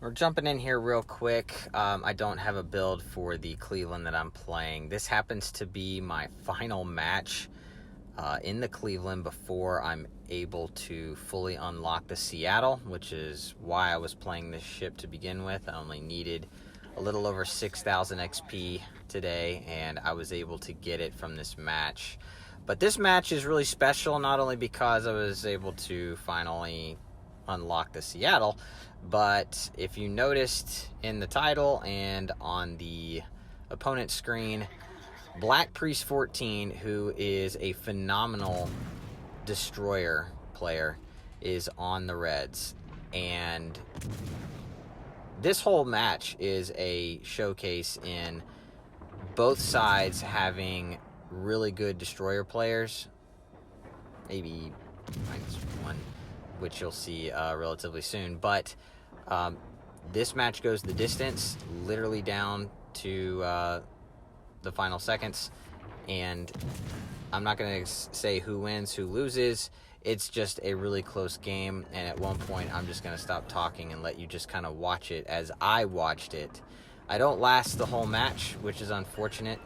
We're jumping in here real quick. I don't have a build for the Cleveland that I'm playing. This happens to be my final match in the Cleveland before I'm able to fully unlock the Seattle, which is why I was playing this ship to begin with. I only needed a little over 6,000 XP today, and I was able to get it from this match. But this match is really special, not only because I was able to finally unlock the Seattle, but if you noticed in the title and on the opponent screen, BlackPriest14, who is a phenomenal destroyer player, is on the Reds. And this whole match is a showcase in both sides having really good destroyer players, maybe -1, which you'll see relatively soon. But this match goes the distance, literally down to the final seconds. And I'm not going to say who wins, who loses. It's just a really close game. And at one point, I'm just going to stop talking and let you just kind of watch it as I watched it. I don't last the whole match, which is unfortunate.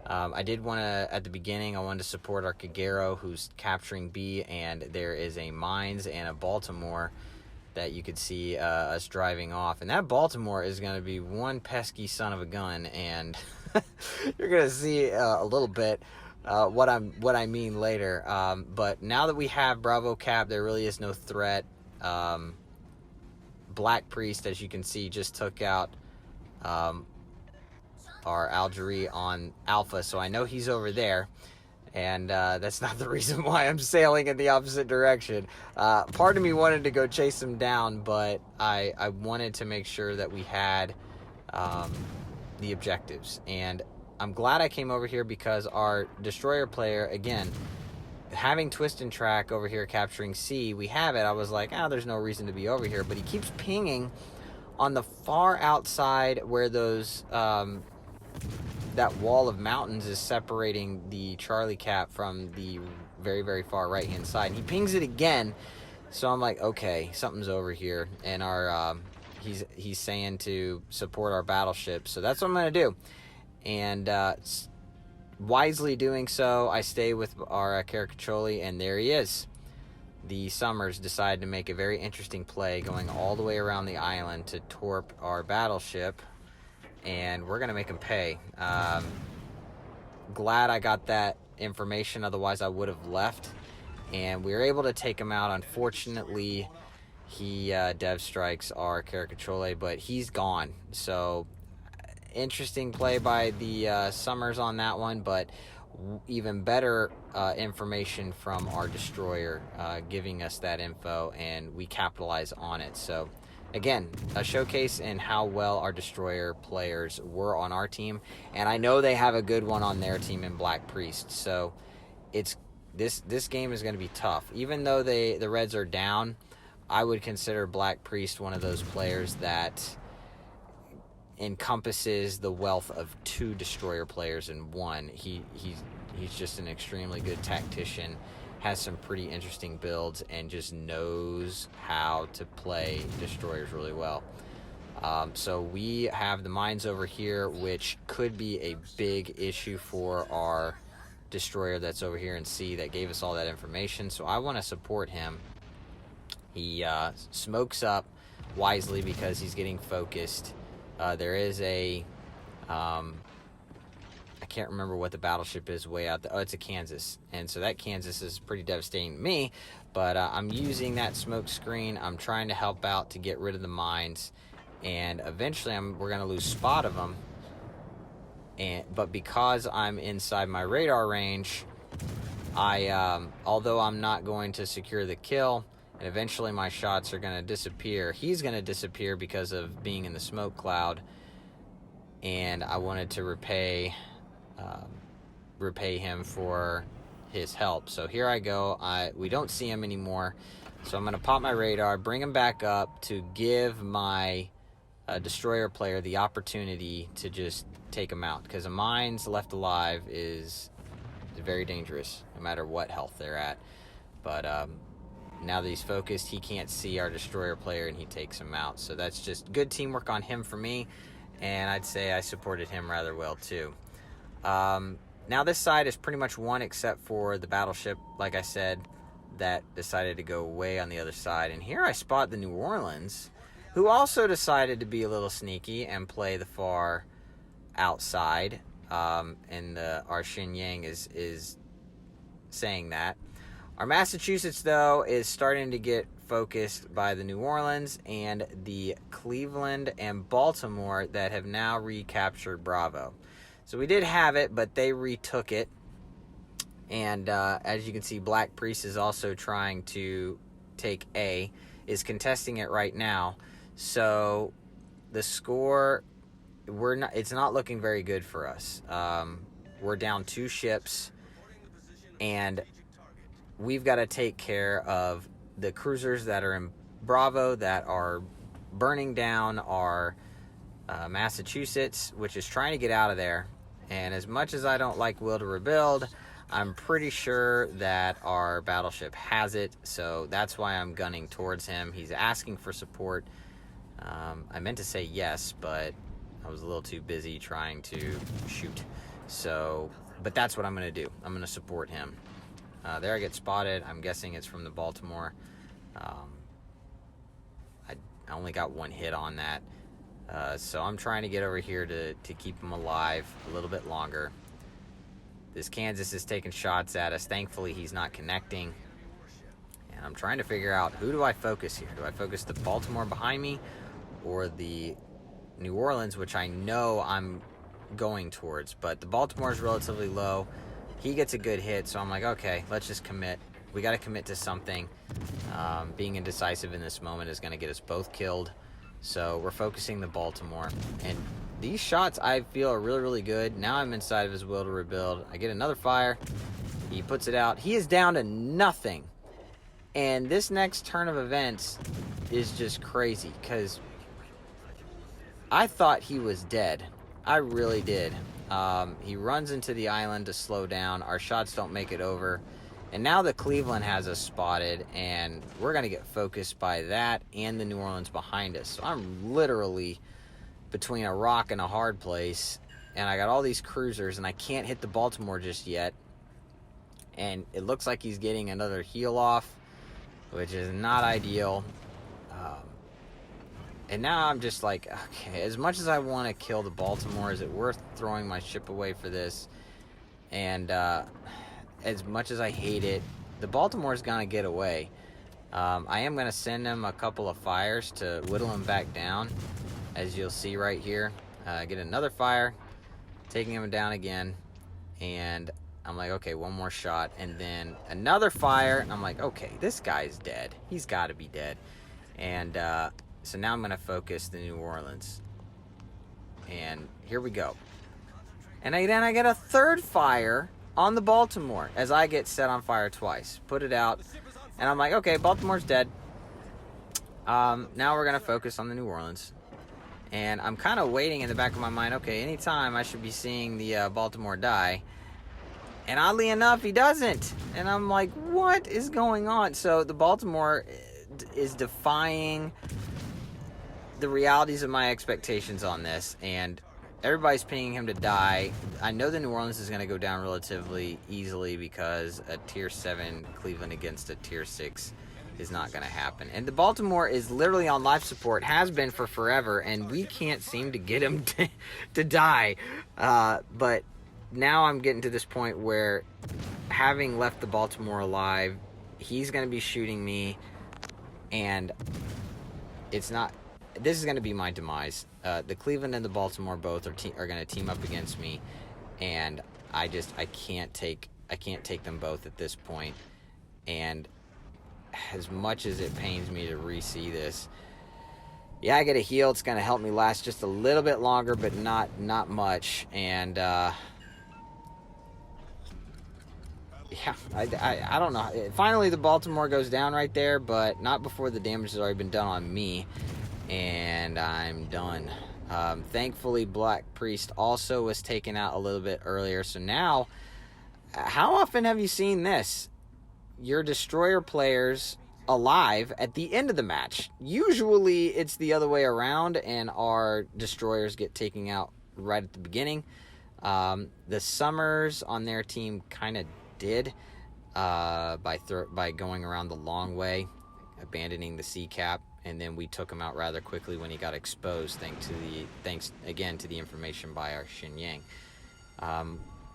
I did want to, at the beginning, I wanted to support our Kagero, who's capturing B, and there is a Mines and a Baltimore that you could see us driving off. And that Baltimore is going to be one pesky son of a gun, and you're going to see a little bit what I mean later. But now that we have Bravo Cap, there really is no threat. Black Priest, as you can see, just took out our Algerie on Alpha, so I know he's over there, and that's not the reason why I'm sailing in the opposite direction. Part of me wanted to go chase him down, but I wanted to make sure that we had the objectives, and I'm glad I came over here because our destroyer player, again, having Twist and Track over here capturing C, we have it. I was like, there's no reason to be over here, but he keeps pinging on the far outside where those that wall of mountains is separating the Charlie Cap from the very, very far right-hand side. And he pings it again, so I'm like, okay, something's over here. And our he's saying to support our battleship, so that's what I'm going to do. And wisely doing so, I stay with our Caracacholi, and there he is. The Summers decided to make a very interesting play, going all the way around the island to torp our battleship, and we're going to make him pay. Glad I got that information, otherwise I would have left. And we were able to take him out. Unfortunately, he dev strikes our Caracachole, but he's gone. So, interesting play by the Summers on that one, but even better information from our destroyer giving us that info, and we capitalize on it. So again, a showcase in how well our destroyer players were on our team, and I know they have a good one on their team in Black Priest. So it's this game is going to be tough. Even though the Reds are down, I would consider Black Priest one of those players that encompasses the wealth of two destroyer players in one. He's just an extremely good tactician, has some pretty interesting builds, and just knows how to play destroyers really well. So we have the mines over here, which could be a big issue for our destroyer that's over here in C that gave us all that information. So I want to support him. He smokes up wisely because he's getting focused. There is a I can't remember what the battleship is way out there. Oh, it's a Kansas. And so that Kansas is pretty devastating to me. But I'm using that smoke screen. I'm trying to help out to get rid of the mines. And eventually we're going to lose spot of them. But because I'm inside my radar range, although I'm not going to secure the kill, and eventually my shots are going to disappear, he's going to disappear because of being in the smoke cloud. And I wanted to repay him for his help. So here I go. We don't see him anymore. So I'm going to pop my radar, bring him back up to give my destroyer player the opportunity to just take him out. Because a mines left alive is very dangerous, no matter what health they're at. But now that he's focused, he can't see our destroyer player, and he takes him out. So that's just good teamwork on him for me, and I'd say I supported him rather well too. Now this side is pretty much won except for the battleship, like I said, that decided to go way on the other side. And here I spot the New Orleans, who also decided to be a little sneaky and play the far outside. And our Xin Yang is saying that. Our Massachusetts, though, is starting to get focused by the New Orleans and the Cleveland and Baltimore that have now recaptured Bravo. So we did have it, but they retook it. And as you can see, Black Priest is also trying to take A, is contesting it right now. So the score, it's not looking very good for us. We're down 2 ships, and we've got to take care of the cruisers that are in Bravo that are burning down our Massachusetts, which is trying to get out of there. And as much as I don't like Will to Rebuild, I'm pretty sure that our battleship has it, so that's why I'm gunning towards him. He's asking for support. I meant to say yes, but I was a little too busy trying to shoot. So, but that's what I'm going to do. I'm going to support him. There I get spotted. I'm guessing it's from the Baltimore. I only got 1 hit on that. So I'm trying to get over here to keep him alive a little bit longer. This Kansas is taking shots at us. Thankfully, he's not connecting. And I'm trying to figure out, who do I focus here? Do I focus the Baltimore behind me or the New Orleans, which I know I'm going towards? But the Baltimore is relatively low. He gets a good hit, so I'm like, okay, let's just commit. We got to commit to something. Being indecisive in this moment is going to get us both killed. So we're focusing the Baltimore. And these shots, I feel, are really, really good. Now I'm inside of his Will to Rebuild. I get another fire. He puts it out. He is down to nothing. And this next turn of events is just crazy, because I thought he was dead. I really did. He runs into the island to slow down. Our shots don't make it over. And now the Cleveland has us spotted, and we're going to get focused by that and the New Orleans behind us. So I'm literally between a rock and a hard place, and I got all these cruisers, and I can't hit the Baltimore just yet. And it looks like he's getting another heal off, which is not ideal. And now I'm just like, okay, as much as I want to kill the Baltimore, is it worth throwing my ship away for this? And as much as I hate it, the Baltimore's going to get away. I am going to send him a couple of fires to whittle him back down, as you'll see right here. Get another fire, taking him down again, and I'm like, okay, 1 more shot, and then another fire, and I'm like, okay, this guy's dead. He's got to be dead. And so now I'm going to focus the New Orleans. And here we go. And then I get a 3rd fire on the Baltimore as I get set on fire twice. Put it out, and I'm like, okay, Baltimore's dead. Now we're going to focus on the New Orleans. And I'm kind of waiting in the back of my mind, okay, anytime I should be seeing the Baltimore die. And oddly enough, he doesn't. And I'm like, what is going on? So the Baltimore is defying the realities of my expectations on this, and everybody's pinging him to die. I know the New Orleans is going to go down relatively easily, because a tier 7 Cleveland against a tier 6 is not going to happen. And the Baltimore is literally on life support, has been for forever, and we can't seem to get him to die. But now I'm getting to this point where, having left the Baltimore alive, he's going to be shooting me, and it's not... This is going to be my demise. The Cleveland and the Baltimore both are going to team up against me, and I can't take them both at this point. And as much as it pains me to re-see this, yeah, I get a heal. It's going to help me last just a little bit longer, but not much. And yeah, I don't know. Finally, the Baltimore goes down right there, but not before the damage has already been done on me. And I'm done. Thankfully, Black Priest also was taken out a little bit earlier. So now, how often have you seen this? Your destroyer players alive at the end of the match. Usually it's the other way around and our destroyers get taken out right at the beginning. The Summers on their team kind of did by going around the long way, abandoning the sea cap, and then we took him out rather quickly when he got exposed, thanks again to the information by our Xin Yang.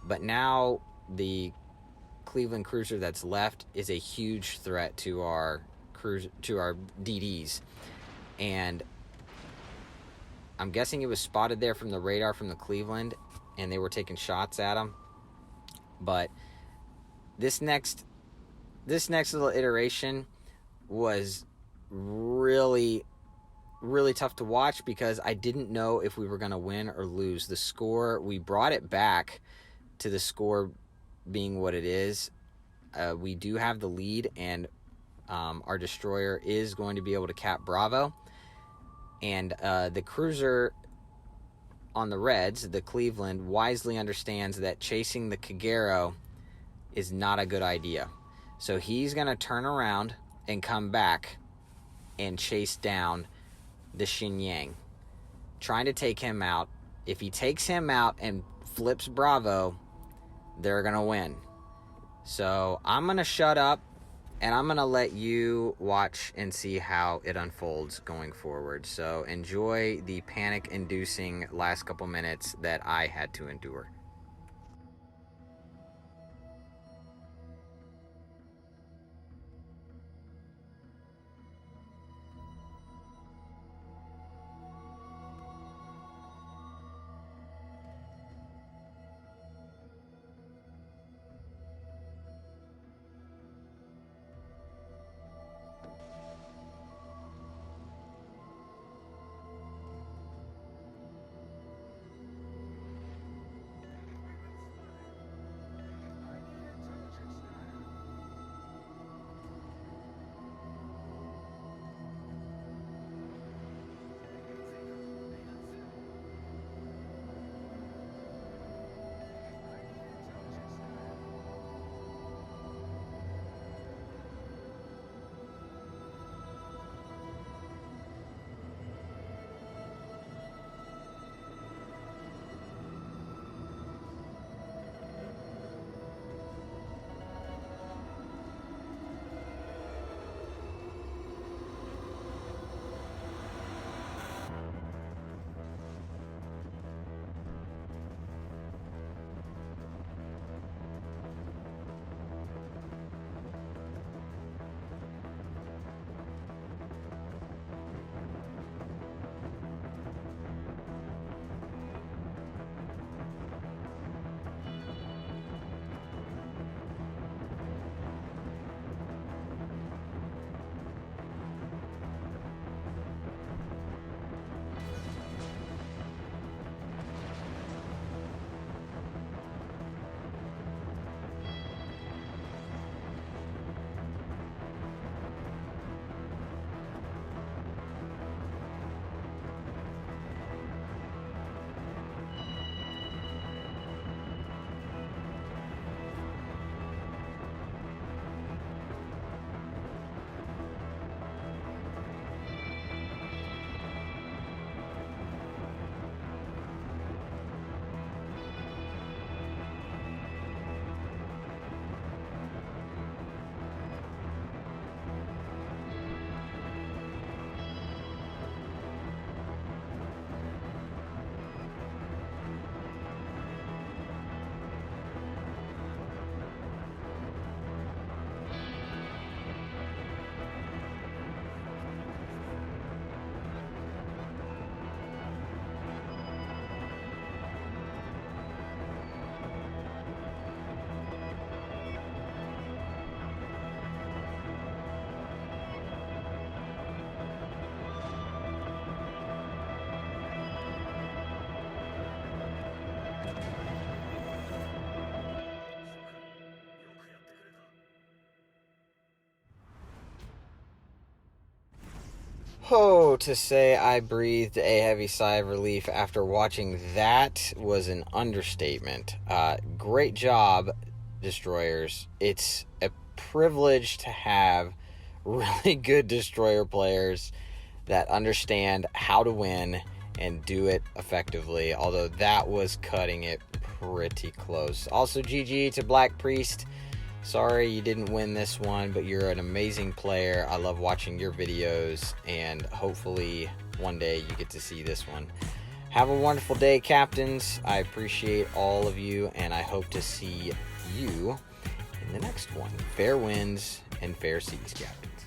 But now the Cleveland cruiser that's left is a huge threat to our DDs, and I'm guessing it was spotted there from the radar from the Cleveland, and they were taking shots at him. But this next little iteration was really, really tough to watch because I didn't know if we were going to win or lose. The score, we brought it back to the score being what it is. We do have the lead, and our destroyer is going to be able to cap Bravo. And the cruiser on the Reds, the Cleveland, wisely understands that chasing the Kagero is not a good idea. So he's going to turn around and come back and chase down the Xin Yang, trying to take him out. If he takes him out and flips Bravo, they're going to win. So I'm going to shut up, and I'm going to let you watch and see how it unfolds going forward. So enjoy the panic-inducing last couple minutes that I had to endure. Oh, to say I breathed a heavy sigh of relief after watching that was an understatement. Great job, Destroyers. It's a privilege to have really good destroyer players that understand how to win and do it effectively, although that was cutting it pretty close. Also, GG to Black Priest. Sorry you didn't win this one, but you're an amazing player. I love watching your videos, and hopefully one day you get to see this one. Have a wonderful day, captains. I appreciate all of you, and I hope to see you in the next one. Fair winds and fair seas, captains.